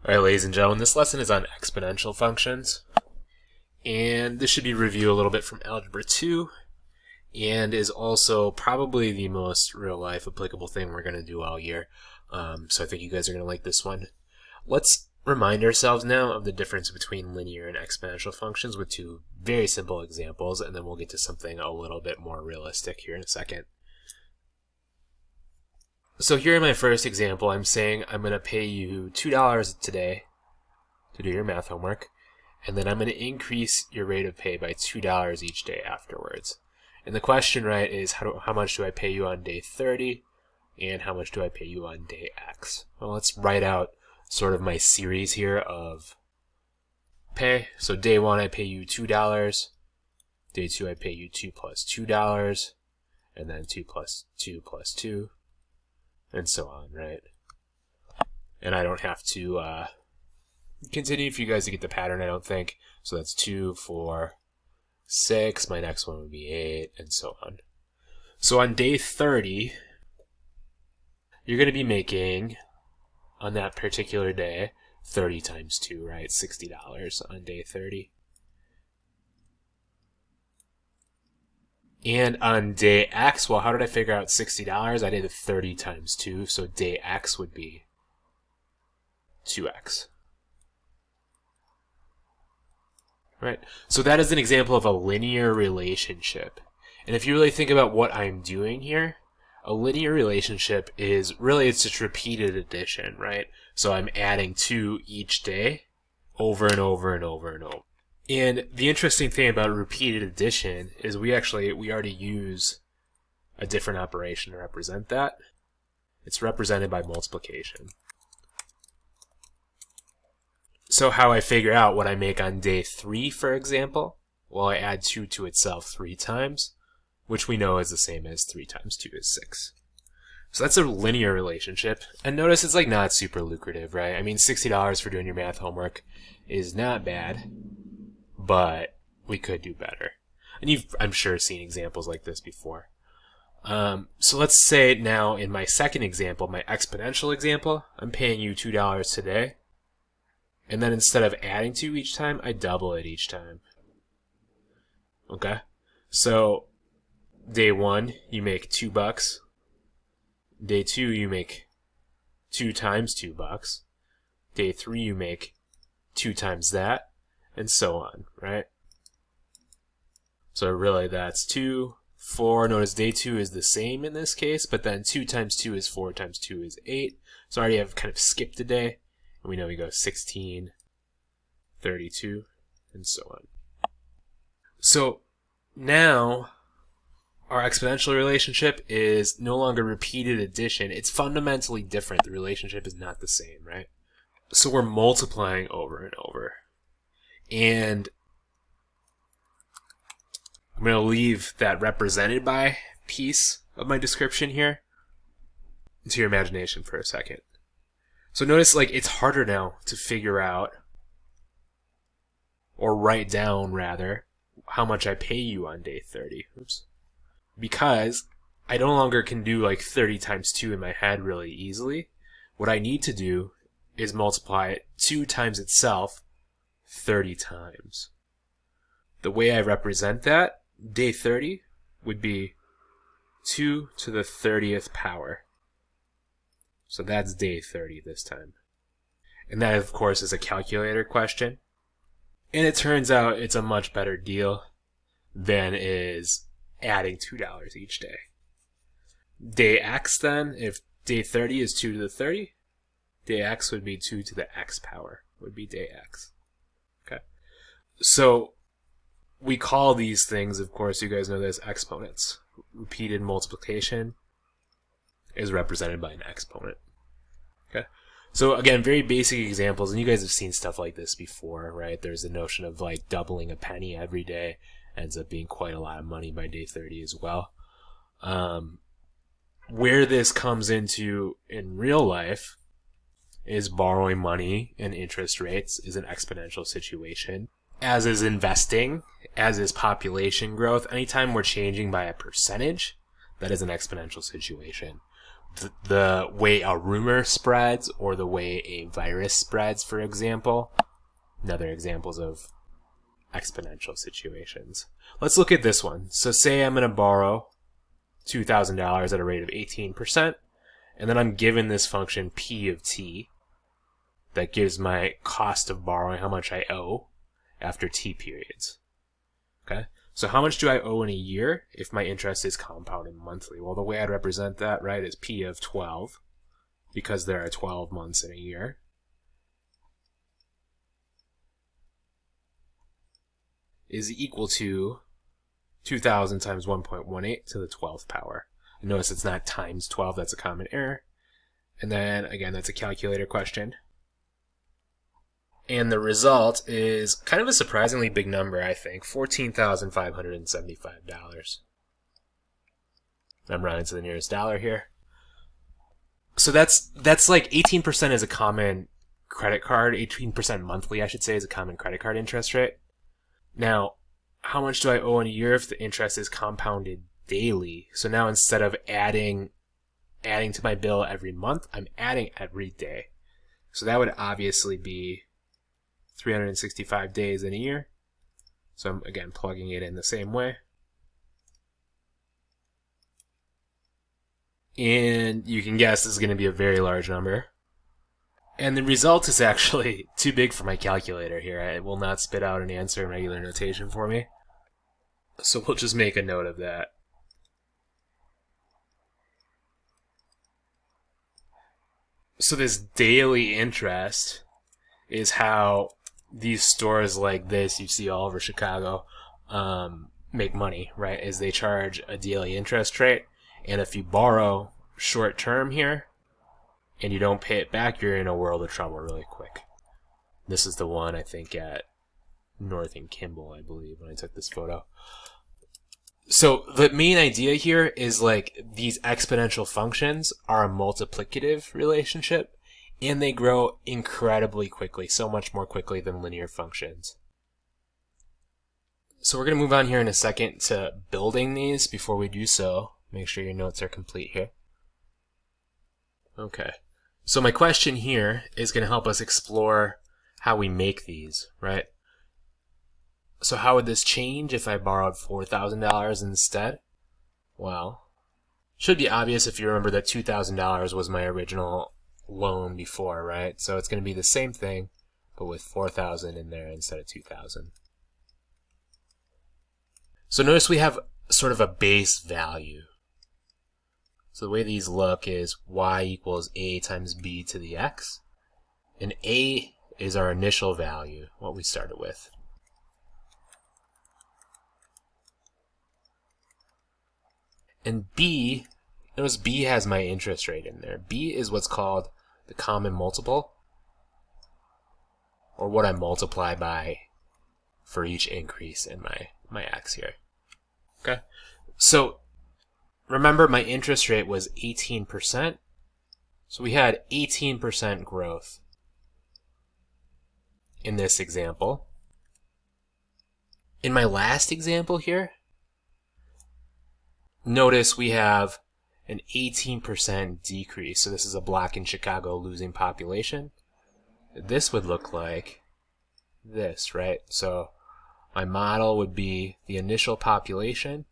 Alright, ladies and gentlemen, this lesson is on exponential functions, and this should be review a little bit from Algebra 2, and is also probably the most real-life applicable thing we're going to do all year, so I think you guys are going to like this one. Let's remind ourselves now of the difference between linear and exponential functions with two very simple examples, and then we'll get to something a little bit more realistic here in a second. So here in my first example, I'm saying I'm going to pay you $2 today to do your math homework, and then I'm going to increase your rate of pay by $2 each day afterwards. And the question, right, is how much do I pay you on day 30, and how much do I pay you on day X? Well, let's write out sort of my series here of pay. So day 1, I pay you $2. Day 2, I pay you 2 plus $2, and then 2 plus 2 plus 2. And so on, right? And I don't have to continue for you guys to get the pattern, I don't think. So that's 2, 4, 6. My next one would be 8, and so on. So on day 30, you're going to be making, on that particular day, 30 times 2, right? $60 on day 30. And on day X, well, how did I figure out $60? I did 30 times 2, so day X would be 2X. Right? So that is an example of a linear relationship. And if you really think about what I'm doing here, a linear relationship is really, it's just repeated addition, right? So I'm adding 2 each day over and over and over and over. And the interesting thing about repeated addition is we already use a different operation to represent that. It's represented by multiplication. So how I figure out what I make on day 3, for example, well, I add 2 to itself 3 times, which we know is the same as 3 times 2 is 6. So that's a linear relationship. And notice it's like not super lucrative, right? I mean, $60 for doing your math homework is not bad, but we could do better. And you've, I'm sure, seen examples like this before. So let's say now in my second example, my exponential example, I'm paying you $2 today. And then instead of adding 2 each time, I double it each time. Okay? So day 1, you make $2. Day 2, you make 2 times $2. Day 3, you make 2 times that. And so on, right? So really that's 2, 4. Notice day 2 is the same in this case, but then 2 times 2 is 4 times 2 is 8. So I already have kind of skipped a day. And we know we go 16, 32, and so on. So now our exponential relationship is no longer repeated addition. It's fundamentally different. The relationship is not the same, right? So we're multiplying over and over. And I'm going to leave that represented by piece of my description here to your imagination for a second. So notice, like, it's harder now to figure out, or write down, rather, how much I pay you on day 30. Oops. Because I no longer can do, like, 30 times 2 in my head really easily. What I need to do is multiply it 2 times itself 30 times. The way I represent that, day 30 would be 2 to the 30th power. So that's day 30 this time. And that, of course, is a calculator question. And it turns out it's a much better deal than is adding $2 each day. Day X, then, if day 30 is 2 to the 30, day X would be 2 to the X power, would be day X. Okay. So we call these things, of course, you guys know this, exponents. Repeated multiplication is represented by an exponent. Okay. So again, very basic examples, and you guys have seen stuff like this before, right? There's the notion of like doubling a penny every day, ends up being quite a lot of money by day 30 as well. Where this comes into in real life is borrowing money, and interest rates is an exponential situation, as is investing, as is population growth. Anytime we're changing by a percentage, that is an exponential situation. the way a rumor spreads or the way a virus spreads, for example. Another examples of exponential situations. Let's look at this one. So say I'm going to borrow $2,000 at a rate of 18%, and then I'm given this function p of t that gives my cost of borrowing, how much I owe after t periods. Okay? So how much do I owe in a year if my interest is compounded monthly? Well, the way I'd represent that, right, is p of 12, because there are 12 months in a year. Is equal to 2,000 times 1.18 to the 12th power. And notice it's not times 12, that's a common error. And then, again, that's a calculator question. And the result is kind of a surprisingly big number, I think, $14,575. I'm rounding to the nearest dollar here. So that's like 18% is a common credit card, 18% monthly, I should say, is a common credit card interest rate. Now, how much do I owe in a year if the interest is compounded daily? So now instead of adding to my bill every month, I'm adding every day. So that would obviously be 365 days in a year. So I'm, again, plugging it in the same way. And you can guess this is going to be a very large number. And the result is actually too big for my calculator here. It will not spit out an answer in regular notation for me. So we'll just make a note of that. So this daily interest is how these stores like this you see all over Chicago make money, right? Is they charge a daily interest rate, and if you borrow short term here and you don't pay it back, you're in a world of trouble really quick. This is the one, I think, at North and Kimball, I believe, when I took this photo. So the main idea here is like these exponential functions are a multiplicative relationship, and they grow incredibly quickly, so much more quickly than linear functions. So we're going to move on here in a second to building these. Before we do so, make sure your notes are complete here. Okay. So my question here is going to help us explore how we make these, right? So how would this change if I borrowed $4,000 instead? Well, should be obvious if you remember that $2,000 was my original loan before, right? So it's going to be the same thing, but with 4,000 in there instead of 2,000. So notice we have sort of a base value. So the way these look is y equals a times b to the x. And a is our initial value, what we started with. And b, notice b has my interest rate in there. B is what's called the common multiple, or what I multiply by for each increase in my x here. Okay, so remember my interest rate was 18%, so we had 18% growth in this example. In my last example here, notice we have an 18% decrease. So this is a Black in Chicago losing population. This would look like this, right? So my model would be the initial population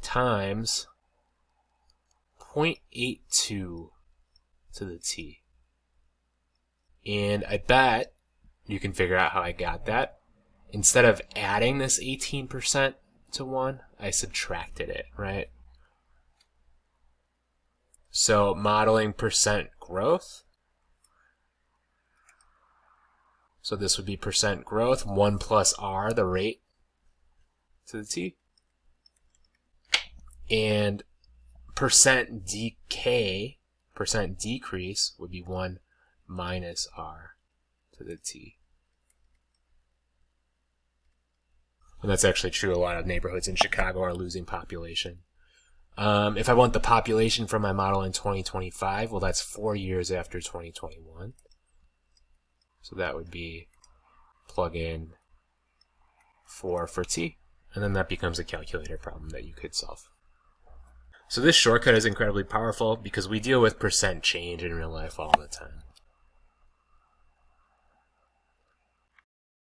times 0.82 to the t. And I bet you can figure out how I got that. Instead of adding this 18% to 1, I subtracted it, right? So modeling percent growth. So this would be percent growth, 1 plus r, the rate, to the t. And percent decay, percent decrease, would be 1 minus r to the t. And that's actually true. A lot of neighborhoods in Chicago are losing population. If I want the population from my model in 2025, well, that's 4 years after 2021. So that would be plug in 4 for t, and then that becomes a calculator problem that you could solve. So this shortcut is incredibly powerful because we deal with percent change in real life all the time.